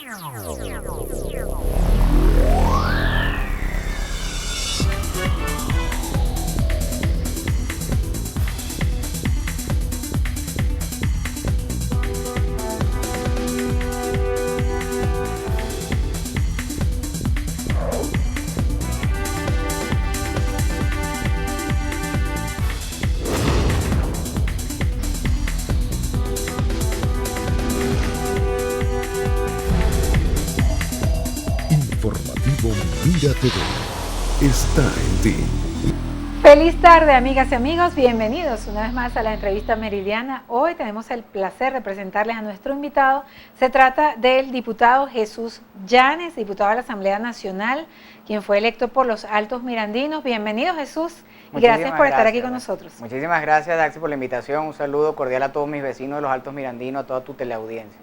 Informativo Mira TV está en ti. Feliz tarde, amigas y amigos, bienvenidos una vez más a la entrevista meridiana. Hoy tenemos el placer de presentarles a nuestro invitado. Se trata del diputado Jesús Yanes, diputado de la Asamblea Nacional, quien fue electo por los Altos Mirandinos. Bienvenido, Jesús, y gracias por estar aquí con nosotros. Muchísimas gracias, Daxi, por la invitación. Un saludo cordial a todos mis vecinos de los Altos Mirandinos, a toda tu teleaudiencia.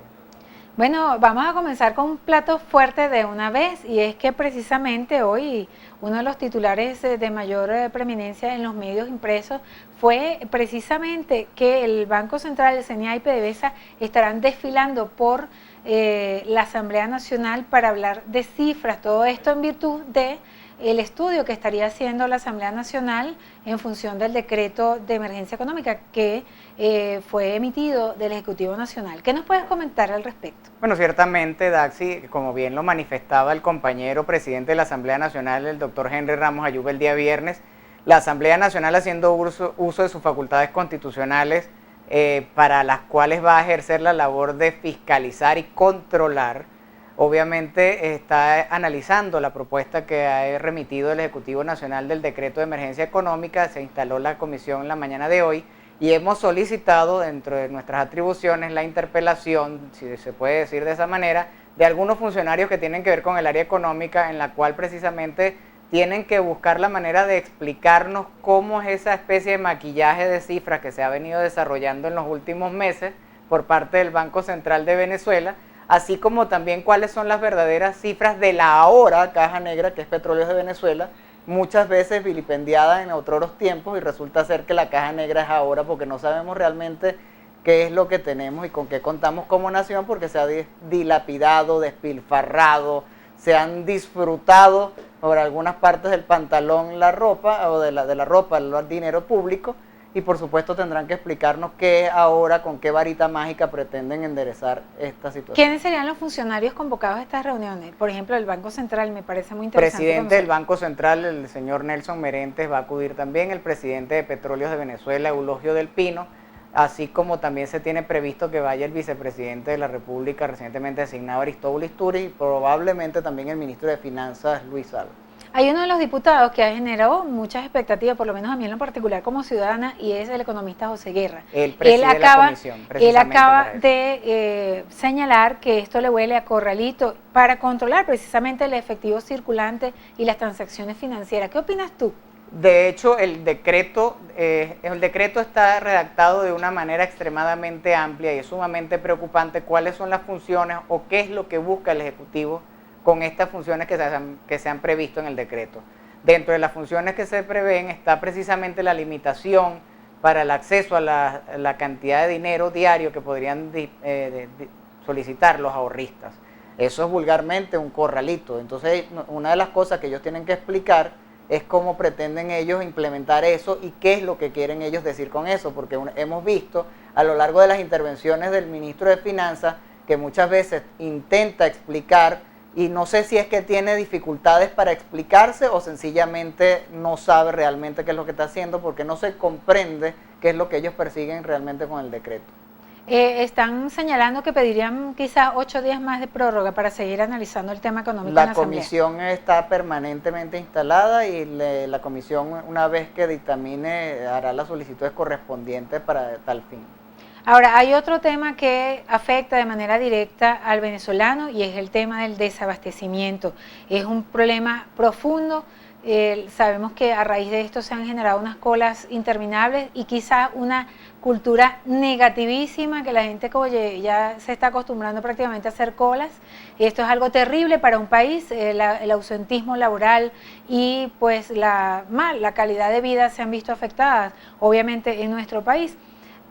Bueno, vamos a comenzar con un plato fuerte de una vez, y es que precisamente hoy uno de los titulares de mayor preeminencia en los medios impresos fue precisamente que el Banco Central, el CNA y PDVSA estarán desfilando por la Asamblea Nacional para hablar de cifras, todo esto en virtud de el estudio que estaría haciendo la Asamblea Nacional en función del decreto de emergencia económica que fue emitido del Ejecutivo Nacional. ¿Qué nos puedes comentar al respecto? Bueno, ciertamente, Daxi, como bien lo manifestaba el compañero presidente de la Asamblea Nacional, el doctor Henry Ramos Ayuba, el día viernes, la Asamblea Nacional, haciendo uso de sus facultades constitucionales para las cuales va a ejercer la labor de fiscalizar y controlar, obviamente está analizando la propuesta que ha remitido el Ejecutivo Nacional del Decreto de Emergencia Económica. Se instaló la comisión en la mañana de hoy y hemos solicitado dentro de nuestras atribuciones la interpelación, si se puede decir de esa manera, de algunos funcionarios que tienen que ver con el área económica, en la cual precisamente tienen que buscar la manera de explicarnos cómo es esa especie de maquillaje de cifras que se ha venido desarrollando en los últimos meses por parte del Banco Central de Venezuela, así como también cuáles son las verdaderas cifras de la ahora Caja Negra, que es Petróleos de Venezuela, muchas veces vilipendiada en otros tiempos, y resulta ser que la Caja Negra es ahora porque no sabemos realmente qué es lo que tenemos y con qué contamos como nación, porque se ha dilapidado, despilfarrado, se han disfrutado por algunas partes del pantalón la ropa, o de la ropa el dinero público, y por supuesto tendrán que explicarnos qué ahora, con qué varita mágica pretenden enderezar esta situación. ¿Quiénes serían los funcionarios convocados a estas reuniones? Por ejemplo, el Banco Central, me parece muy interesante. Presidente del Banco Central, el señor Nelson Merentes, va a acudir también, el presidente de Petróleos de Venezuela, Eulogio del Pino, así como también se tiene previsto que vaya el vicepresidente de la República, recientemente designado Aristóbulo Isturiz, y probablemente también el ministro de Finanzas, Luis Salvo. Hay uno de los diputados que ha generado muchas expectativas, por lo menos a mí en lo particular como ciudadana, y es el economista José Guerra. Él la comisión, él acaba de señalar que esto le huele a corralito para controlar precisamente el efectivo circulante y las transacciones financieras. ¿Qué opinas tú? De hecho, el decreto está redactado de una manera extremadamente amplia y es sumamente preocupante cuáles son las funciones o qué es lo que busca el Ejecutivo con estas funciones que se han previsto en el decreto. Dentro de las funciones que se prevén está precisamente la limitación para el acceso a la cantidad de dinero diario que podrían solicitar los ahorristas. Eso es vulgarmente un corralito. Entonces, una de las cosas que ellos tienen que explicar es cómo pretenden ellos implementar eso y qué es lo que quieren ellos decir con eso, porque hemos visto a lo largo de las intervenciones del ministro de Finanzas que muchas veces intenta explicar y no sé si es que tiene dificultades para explicarse o sencillamente no sabe realmente qué es lo que está haciendo, porque no se comprende qué es lo que ellos persiguen realmente con el decreto. Están señalando que pedirían quizás 8 días más de prórroga para seguir analizando el tema económico en la Asamblea. La comisión está permanentemente instalada y la comisión, una vez que dictamine, hará las solicitudes correspondientes para tal fin. Ahora, hay otro tema que afecta de manera directa al venezolano y es el tema del desabastecimiento. Es un problema profundo. Sabemos que a raíz de esto se han generado unas colas interminables y quizás una cultura negativísima que la gente ya se está acostumbrando prácticamente a hacer colas. Y esto es algo terrible para un país, el ausentismo laboral y pues la calidad de vida se han visto afectadas, obviamente, en nuestro país.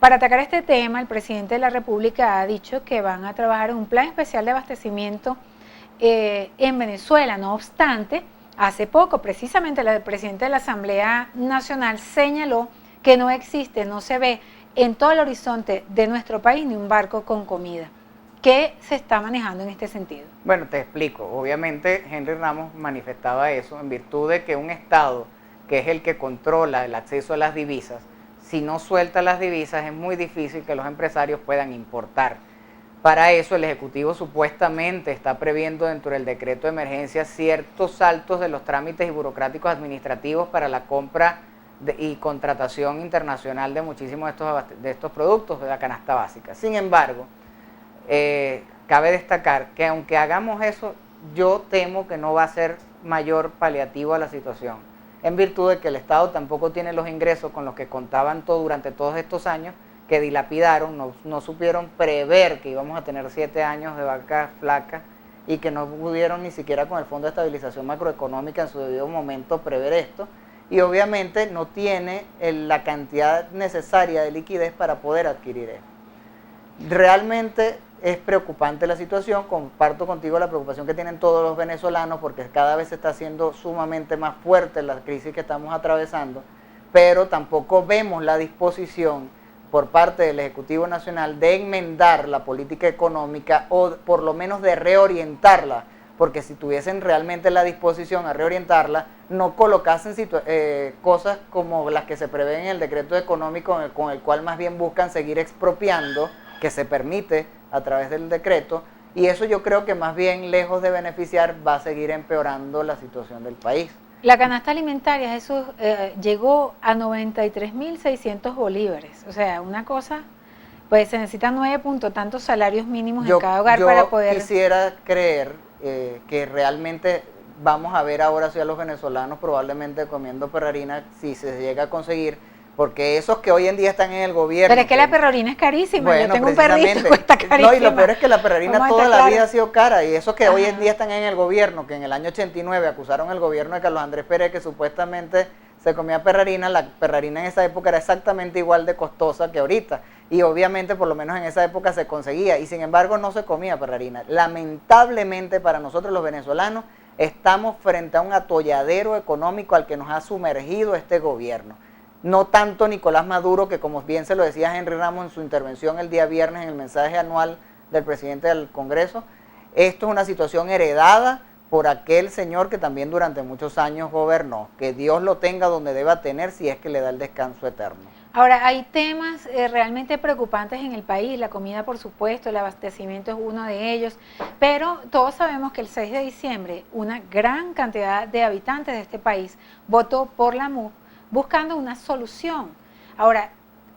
Para atacar este tema, el presidente de la República ha dicho que van a trabajar en un plan especial de abastecimiento en Venezuela. No obstante, hace poco, precisamente, el presidente de la Asamblea Nacional señaló que no existe, no se ve en todo el horizonte de nuestro país ni un barco con comida. ¿Qué se está manejando en este sentido? Bueno, te explico. Obviamente, Henry Ramos manifestaba eso en virtud de que un Estado, que es el que controla el acceso a las divisas, si no suelta las divisas es muy difícil que los empresarios puedan importar. Para eso el Ejecutivo supuestamente está previendo dentro del decreto de emergencia ciertos saltos de los trámites y burocráticos administrativos para la compra y contratación internacional de muchísimos de estos productos de la canasta básica. Sin embargo, cabe destacar que aunque hagamos eso, yo temo que no va a ser mayor paliativo a la situación, en virtud de que el Estado tampoco tiene los ingresos con los que contaban durante todos estos años, que dilapidaron, no supieron prever que íbamos a tener 7 años de vacas flacas y que no pudieron ni siquiera con el Fondo de Estabilización Macroeconómica en su debido momento prever esto, y obviamente no tiene la cantidad necesaria de liquidez para poder adquirir esto. Realmente es preocupante la situación, comparto contigo la preocupación que tienen todos los venezolanos porque cada vez se está haciendo sumamente más fuerte la crisis que estamos atravesando, pero tampoco vemos la disposición por parte del Ejecutivo Nacional de enmendar la política económica o por lo menos de reorientarla, porque si tuviesen realmente la disposición a reorientarla, no colocasen cosas como las que se prevén en el decreto económico con el cual más bien buscan seguir expropiando, que se permite a través del decreto, y eso yo creo que más bien, lejos de beneficiar, va a seguir empeorando la situación del país. La canasta alimentaria, Jesús, llegó a 93.600 bolívares, o sea, una cosa, pues se necesitan 9 tantos salarios mínimos en cada hogar para poder... Yo quisiera creer que realmente vamos a ver ahora sí a los venezolanos probablemente comiendo perrarina, si se llega a conseguir, porque esos que hoy en día están en el gobierno... Pero es que la perrarina es carísima, bueno, yo tengo un perrito, cuesta carísima. No, y lo peor es que la perrarina toda la vida ha sido cara, y esos que hoy en día están en el gobierno, que en el año 89 acusaron al gobierno de Carlos Andrés Pérez que supuestamente se comía perrarina, la perrarina en esa época era exactamente igual de costosa que ahorita, y obviamente por lo menos en esa época se conseguía, y sin embargo no se comía perrarina. Lamentablemente para nosotros los venezolanos estamos frente a un atolladero económico al que nos ha sumergido este gobierno. No tanto Nicolás Maduro, que como bien se lo decía Henry Ramos en su intervención el día viernes en el mensaje anual del presidente del Congreso, esto es una situación heredada por aquel señor que también durante muchos años gobernó. Que Dios lo tenga donde deba tener si es que le da el descanso eterno. Ahora, hay temas realmente preocupantes en el país, la comida por supuesto, el abastecimiento es uno de ellos, pero todos sabemos que el 6 de diciembre una gran cantidad de habitantes de este país votó por la MUP buscando una solución. Ahora,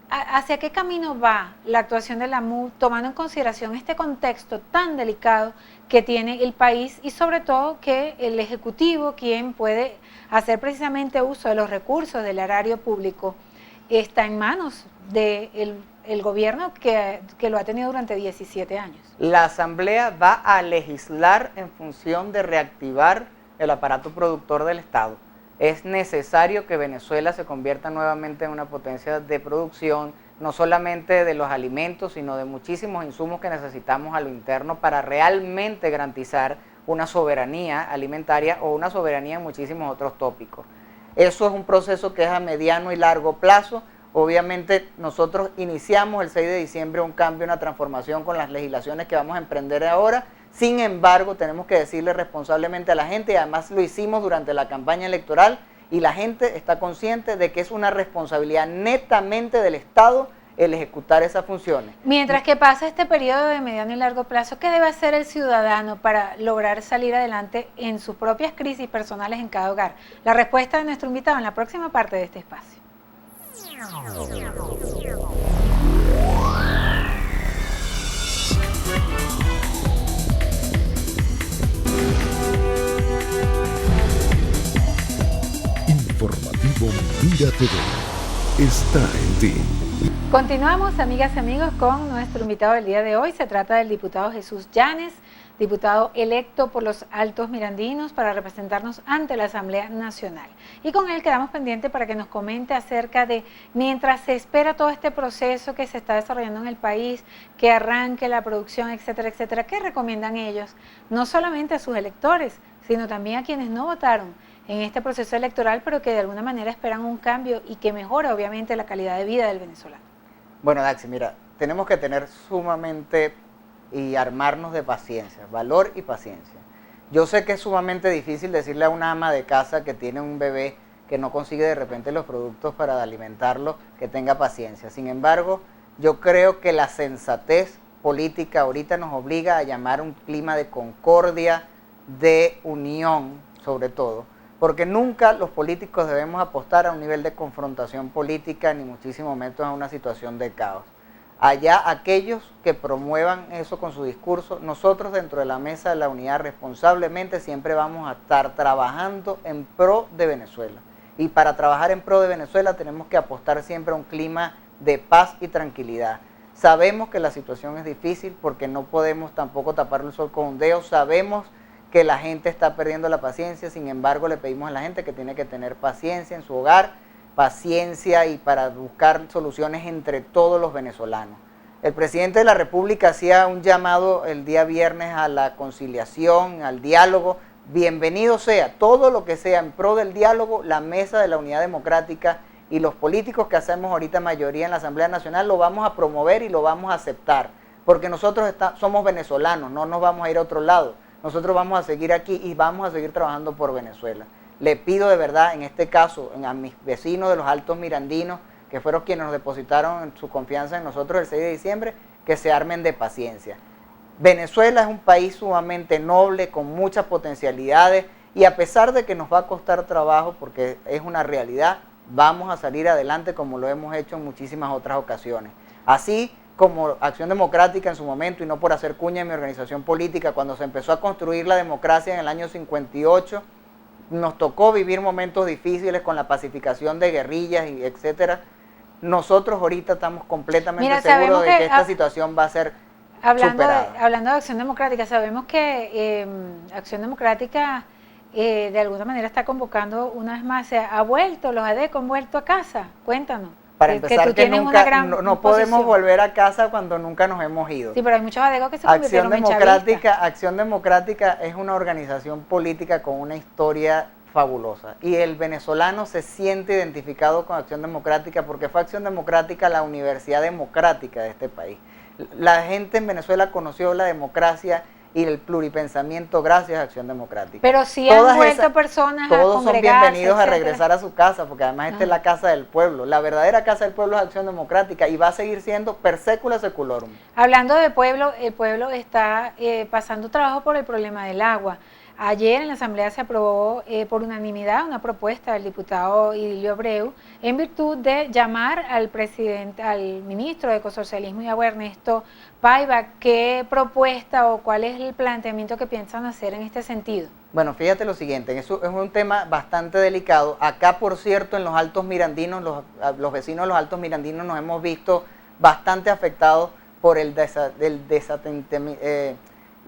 ¿hacia qué camino va la actuación de la MUP, tomando en consideración este contexto tan delicado que tiene el país y sobre todo que el Ejecutivo, quien puede hacer precisamente uso de los recursos del erario público, está en manos del gobierno que lo ha tenido durante 17 años? La Asamblea va a legislar en función de reactivar el aparato productor del Estado. Es necesario que Venezuela se convierta nuevamente en una potencia de producción, no solamente de los alimentos, sino de muchísimos insumos que necesitamos a lo interno para realmente garantizar una soberanía alimentaria o una soberanía en muchísimos otros tópicos. Eso es un proceso que es a mediano y largo plazo. Obviamente nosotros iniciamos el 6 de diciembre un cambio, una transformación con las legislaciones que vamos a emprender ahora. Sin embargo, tenemos que decirle responsablemente a la gente, y además lo hicimos durante la campaña electoral, y la gente está consciente de que es una responsabilidad netamente del Estado el ejecutar esas funciones. Mientras que pasa este periodo de mediano y largo plazo, ¿qué debe hacer el ciudadano para lograr salir adelante en sus propias crisis personales en cada hogar? La respuesta de nuestro invitado en la próxima parte de este espacio. Informativo Mira TV está en ti. Continuamos, amigas y amigos, con nuestro invitado del día de hoy. Se trata del diputado Jesús Yanes, diputado electo por los Altos Mirandinos para representarnos ante la Asamblea Nacional. Y con él quedamos pendientes para que nos comente acerca de, mientras se espera todo este proceso que se está desarrollando en el país, que arranque la producción, etcétera, etcétera, ¿qué recomiendan ellos? No solamente a sus electores, sino también a quienes no votaron en este proceso electoral, pero que de alguna manera esperan un cambio y que mejora obviamente la calidad de vida del venezolano. Bueno, Daxi, mira, tenemos que tener sumamente y armarnos de paciencia, valor y paciencia. Yo sé que es sumamente difícil decirle a una ama de casa que tiene un bebé que no consigue de repente los productos para alimentarlo, que tenga paciencia. Sin embargo, yo creo que la sensatez política ahorita nos obliga a llamar un clima de concordia, de unión sobre todo, porque nunca los políticos debemos apostar a un nivel de confrontación política, ni muchísimo menos a una situación de caos. Allá aquellos que promuevan eso con su discurso, nosotros dentro de la mesa de la unidad responsablemente siempre vamos a estar trabajando en pro de Venezuela. Y para trabajar en pro de Venezuela tenemos que apostar siempre a un clima de paz y tranquilidad. Sabemos que la situación es difícil porque no podemos tampoco tapar el sol con un dedo, sabemos que la gente está perdiendo la paciencia, sin embargo le pedimos a la gente que tiene que tener paciencia en su hogar, paciencia y para buscar soluciones entre todos los venezolanos. El presidente de la República hacía un llamado el día viernes a la conciliación, al diálogo. Bienvenido sea, todo lo que sea en pro del diálogo, la mesa de la unidad democrática y los políticos que hacemos ahorita mayoría en la Asamblea Nacional lo vamos a promover y lo vamos a aceptar, porque nosotros somos venezolanos, no nos vamos a ir a otro lado, nosotros vamos a seguir aquí y vamos a seguir trabajando por Venezuela. Le pido de verdad, en este caso, a mis vecinos de los Altos Mirandinos, que fueron quienes nos depositaron su confianza en nosotros el 6 de diciembre, que se armen de paciencia. Venezuela es un país sumamente noble, con muchas potencialidades, y a pesar de que nos va a costar trabajo, porque es una realidad, vamos a salir adelante como lo hemos hecho en muchísimas otras ocasiones. Así como Acción Democrática en su momento, y no por hacer cuña en mi organización política, cuando se empezó a construir la democracia en el año 58, nos tocó vivir momentos difíciles con la pacificación de guerrillas y etcétera. Nosotros ahorita estamos completamente seguros de que esta situación va a ser superada. Hablando de Acción Democrática, sabemos que Acción Democrática de alguna manera está convocando una vez más, ha vuelto, los ADECO han vuelto a casa. Cuéntanos. Para empezar, que nunca, no podemos volver a casa cuando nunca nos hemos ido. Sí, pero hay muchos ADECO que se convirtieron en chavistas. Acción Democrática es una organización política con una historia fabulosa. Y el venezolano se siente identificado con Acción Democrática porque fue Acción Democrática la universidad democrática de este país. La gente en Venezuela conoció la democracia y el pluripensamiento gracias a Acción Democrática. Pero sí han vuelto personas a todos son bienvenidos a regresar a su casa, porque además esta es la casa del pueblo. La verdadera casa del pueblo es Acción Democrática y va a seguir siendo per secula seculorum. Hablando de pueblo, el pueblo está pasando trabajo por el problema del agua. Ayer en la Asamblea se aprobó por unanimidad una propuesta del diputado Idilio Abreu en virtud de llamar al presidente, al ministro de Ecosocialismo y Agua, Ernesto Paiva. ¿Qué propuesta o cuál es el planteamiento que piensan hacer en este sentido? Bueno, fíjate lo siguiente, eso es un tema bastante delicado. Acá, por cierto, en los Altos Mirandinos, los vecinos de los Altos Mirandinos nos hemos visto bastante afectados por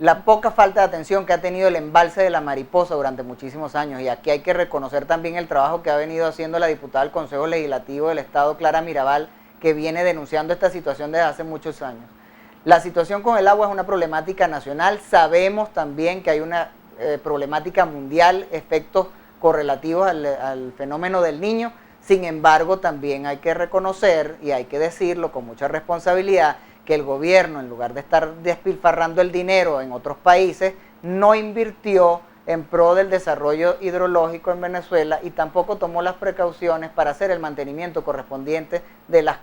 la poca falta de atención que ha tenido el embalse de la Mariposa durante muchísimos años. Y aquí hay que reconocer también el trabajo que ha venido haciendo la diputada del Consejo Legislativo del Estado, Clara Mirabal, que viene denunciando esta situación desde hace muchos años. La situación con el agua es una problemática nacional. Sabemos también que hay una problemática mundial, efectos correlativos al fenómeno del Niño. Sin embargo, también hay que reconocer y hay que decirlo con mucha responsabilidad que el gobierno, en lugar de estar despilfarrando el dinero en otros países, no invirtió en pro del desarrollo hidrológico en Venezuela y tampoco tomó las precauciones para hacer el mantenimiento correspondiente de las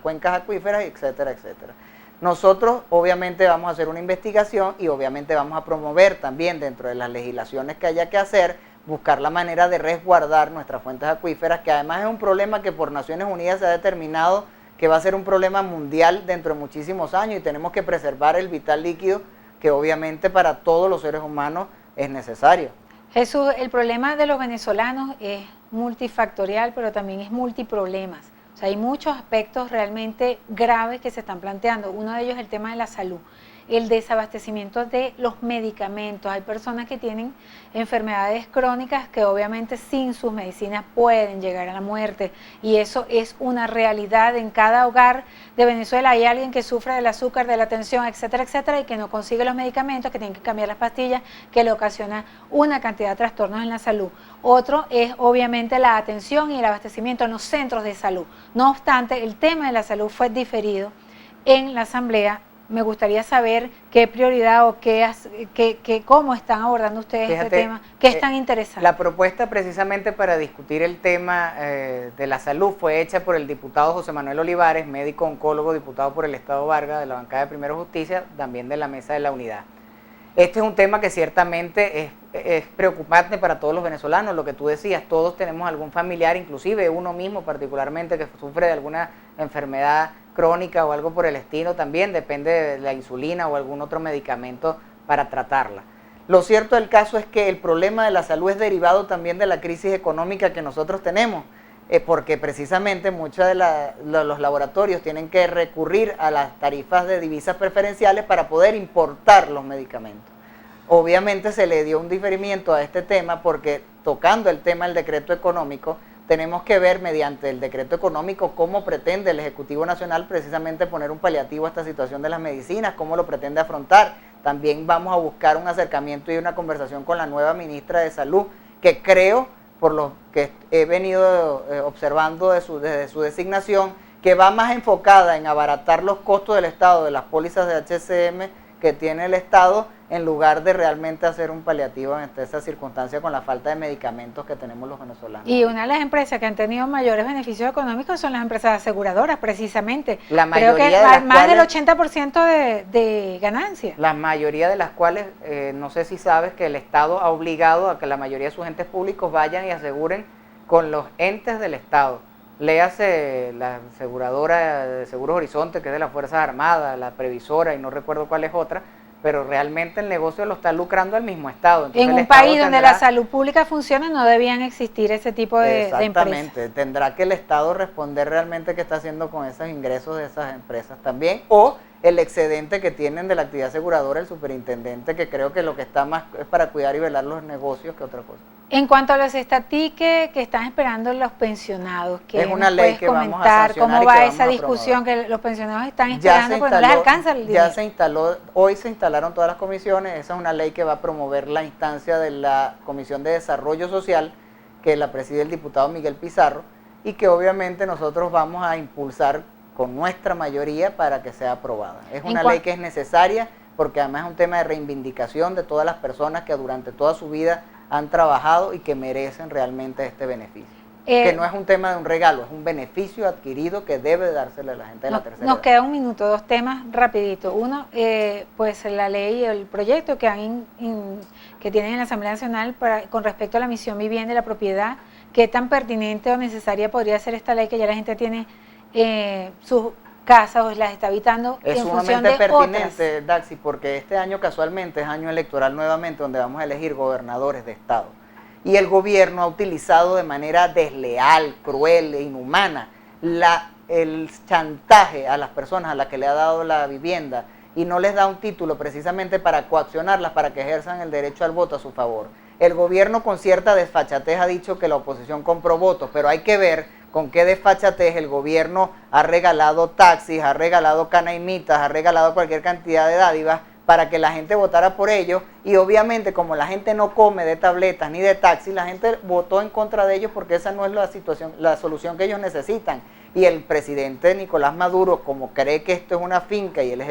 cuencas acuíferas, etcétera, etcétera. Nosotros obviamente vamos a hacer una investigación y obviamente vamos a promover también dentro de las legislaciones que haya que hacer, buscar la manera de resguardar nuestras fuentes acuíferas, que además es un problema que por Naciones Unidas se ha determinado que va a ser un problema mundial dentro de muchísimos años y tenemos que preservar el vital líquido que obviamente para todos los seres humanos es necesario. Jesús, el problema de los venezolanos es multifactorial, pero también es multiproblemas. O sea, hay muchos aspectos realmente graves que se están planteando. Uno de ellos es el tema de la salud. el desabastecimiento de los medicamentos. Hay personas que tienen enfermedades crónicas que obviamente sin sus medicinas pueden llegar a la muerte, y eso es una realidad en cada hogar de Venezuela. Hay alguien que sufre del azúcar, de la tensión, etcétera, etcétera, y que no consigue los medicamentos, que tiene que cambiar las pastillas, que le ocasiona una cantidad de trastornos en la salud. Otro es obviamente la atención y el abastecimiento en los centros de salud. No obstante, el tema de la salud fue diferido en la Asamblea. Me gustaría saber qué prioridad o cómo están abordando ustedes este tema, qué están interesados. La propuesta precisamente para discutir el tema de la salud fue hecha por el diputado José Manuel Olivares, médico oncólogo, diputado por el Estado Vargas, de la bancada de Primero Justicia, también de la Mesa de la Unidad. Este es un tema que ciertamente es preocupante para todos los venezolanos, lo que tú decías, todos tenemos algún familiar, inclusive uno mismo particularmente, que sufre de alguna enfermedad crónica o algo por el estilo, también depende de la insulina o algún otro medicamento para tratarla. Lo cierto del caso es que el problema de la salud es derivado también de la crisis económica que nosotros tenemos, porque precisamente muchos de los laboratorios tienen que recurrir a las tarifas de divisas preferenciales para poder importar los medicamentos. Obviamente se le dio un diferimiento a este tema porque, tocando el tema del decreto económico, tenemos que ver mediante el decreto económico cómo pretende el Ejecutivo Nacional precisamente poner un paliativo a esta situación de las medicinas, cómo lo pretende afrontar. También vamos a buscar un acercamiento y una conversación con la nueva ministra de Salud, que creo, por lo que he venido observando desde su designación, que va más enfocada en abaratar los costos del Estado, de las pólizas de HCM que tiene el Estado, en lugar de realmente hacer un paliativo en esta circunstancia con la falta de medicamentos que tenemos los venezolanos. Y una de las empresas que han tenido mayores beneficios económicos son las empresas aseguradoras, precisamente. La mayoría Creo que de las más cuales, del 80% de ganancia. La mayoría de las cuales, no sé si sabes que el Estado ha obligado a que la mayoría de sus entes públicos vayan y aseguren con los entes del Estado. Léase la aseguradora de Seguros Horizonte, que es de las Fuerzas Armadas, la Previsora, y no recuerdo cuál es otra, pero realmente el negocio lo está lucrando el mismo Estado. Entonces, en un país donde la salud pública funciona, no debían existir ese tipo de empresas. Exactamente, tendrá que el Estado responder realmente qué está haciendo con esos ingresos de esas empresas también, o el excedente que tienen de la actividad aseguradora el superintendente, que creo que lo que está más es para cuidar y velar los negocios que otra cosa. En cuanto a los estatiques que están esperando los pensionados, ¿qué es una ley que comentar? Vamos a sancionar. ¿Cómo va esa discusión que los pensionados están esperando porque no les alcanza el dinero? Ya se instaló, hoy se instalaron todas las comisiones. Esa es una ley que va a promover la instancia de la Comisión de Desarrollo Social, que la preside el diputado Miguel Pizarro, y que obviamente nosotros vamos a impulsar con nuestra mayoría para que sea aprobada. Es una ley que es necesaria porque además es un tema de reivindicación de todas las personas que durante toda su vida han trabajado y que merecen realmente este beneficio. Que no es un tema de un regalo, es un beneficio adquirido que debe dársele a la gente de la tercera edad. Nos queda un minuto, dos temas rapidito. Uno, pues la ley, el proyecto que tienen en la Asamblea Nacional con respecto a la misión vivienda y la propiedad, ¿qué tan pertinente o necesaria podría ser esta ley que ya la gente tiene sus casas o las está habitando en función de otras? Es sumamente pertinente, Daxi, porque este año casualmente es año electoral nuevamente, donde vamos a elegir gobernadores de estado. Y el gobierno ha utilizado de manera desleal, cruel e inhumana el chantaje a las personas a las que le ha dado la vivienda y no les da un título precisamente para coaccionarlas para que ejerzan el derecho al voto a su favor. El gobierno con cierta desfachatez ha dicho que la oposición compró votos, pero hay que ver con qué desfachatez el gobierno ha regalado taxis, ha regalado canaimitas, ha regalado cualquier cantidad de dádivas para que la gente votara por ellos, y obviamente como la gente no come de tabletas ni de taxis, la gente votó en contra de ellos porque esa no es la solución que ellos necesitan. Y el presidente Nicolás Maduro, como cree que esto es una finca y él es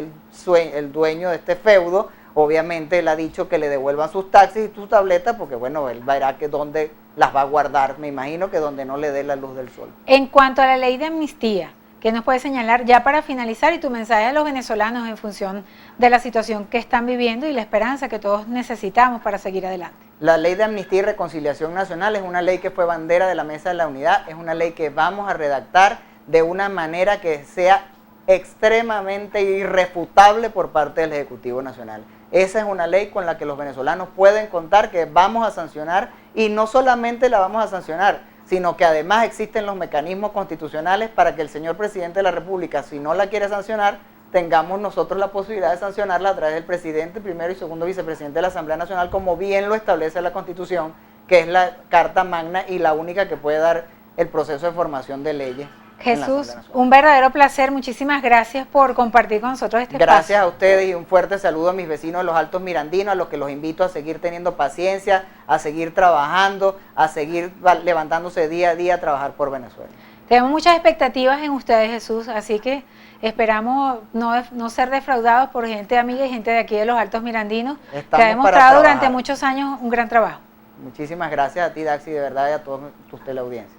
el dueño de este feudo, obviamente él ha dicho que le devuelvan sus taxis y sus tabletas, porque bueno, él verá que dónde las va a guardar, me imagino que donde no le dé la luz del sol. En cuanto a la ley de amnistía, ¿qué nos puede señalar ya para finalizar y tu mensaje a los venezolanos en función de la situación que están viviendo y la esperanza que todos necesitamos para seguir adelante? La ley de amnistía y reconciliación nacional es una ley que fue bandera de la Mesa de la Unidad, es una ley que vamos a redactar de una manera que sea extremadamente irrefutable por parte del Ejecutivo Nacional. Esa es una ley con la que los venezolanos pueden contar, que vamos a sancionar, y no solamente la vamos a sancionar, sino que además existen los mecanismos constitucionales para que el señor presidente de la República, si no la quiere sancionar, tengamos nosotros la posibilidad de sancionarla a través del presidente, primero y segundo vicepresidente de la Asamblea Nacional, como bien lo establece la Constitución, que es la Carta Magna y la única que puede dar el proceso de formación de leyes. Jesús, un verdadero placer, muchísimas gracias por compartir con nosotros este espacio. Gracias a ustedes y un fuerte saludo a mis vecinos de los Altos Mirandinos, a los que los invito a seguir teniendo paciencia, a seguir trabajando, a seguir levantándose día a día a trabajar por Venezuela. Tenemos muchas expectativas en ustedes, Jesús, así que esperamos no ser defraudados por gente amiga y gente de aquí de los Altos Mirandinos, que ha demostrado durante muchos años un gran trabajo. Muchísimas gracias a ti, Daxi, de verdad, y a todos tus teleaudiencias.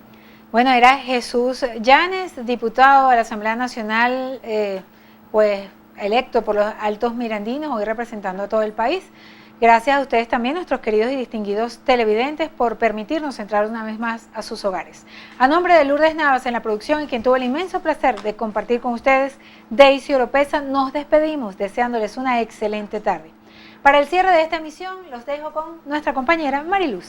Bueno, era Jesús Llanes, diputado de la Asamblea Nacional, pues electo por los Altos Mirandinos, hoy representando a todo el país. Gracias a ustedes también, nuestros queridos y distinguidos televidentes, por permitirnos entrar una vez más a sus hogares. A nombre de Lourdes Navas en la producción y quien tuvo el inmenso placer de compartir con ustedes, Daisy Oropesa, nos despedimos deseándoles una excelente tarde. Para el cierre de esta emisión, los dejo con nuestra compañera Mariluz.